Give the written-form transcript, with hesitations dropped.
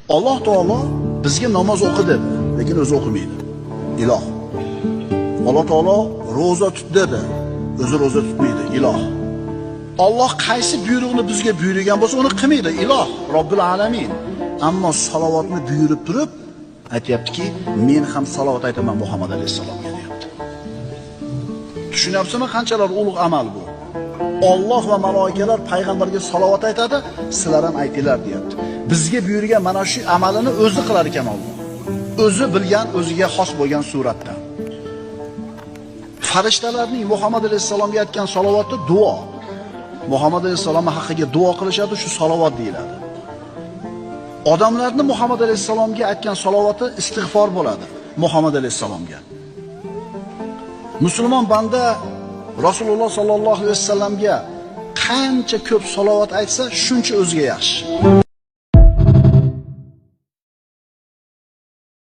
Alloh taolo bizga namoz o'qi dedi, lekin o'zi o'qimaydi. Iloh. Alloh taolo roza tut dedi, o'zi roza tutmaydi. Iloh. Alloh qaysi buyruqni bizga buyurgan bo'lsa, uni qilmaydi. Iloh, Robbil alamin. Ammo salovatni buyurib turib, aytayaptiki, men ham salovat aytaman Muhammad alayhisalomga deyapti. Tushunyapsizmi, qanchalar ulug' amal bu? Alloh va malaikalar payg'ambarga salovat aytadi, sizlar ham aytinglar deyapti. Bizga buyurgan mana shu amalini o'zi qilar ekan Alloh. O'zi bilgan, o'ziga xos bo'lgan suratda. Farishtalarning Muhammad alayhisalomga aytgan salovati duo. Muhammad alayhisalom haqqiga duo qilishadi, shu salovat deyiladi. Odamlarni Muhammad alayhisalomga aytgan salovati istig'for bo'ladi Muhammad alayhisalomga. Musulmon banda Rasululloh sallallohu alayhi vasallamga qancha ko'p salovat aytsa, shuncha o'ziga yaxshi.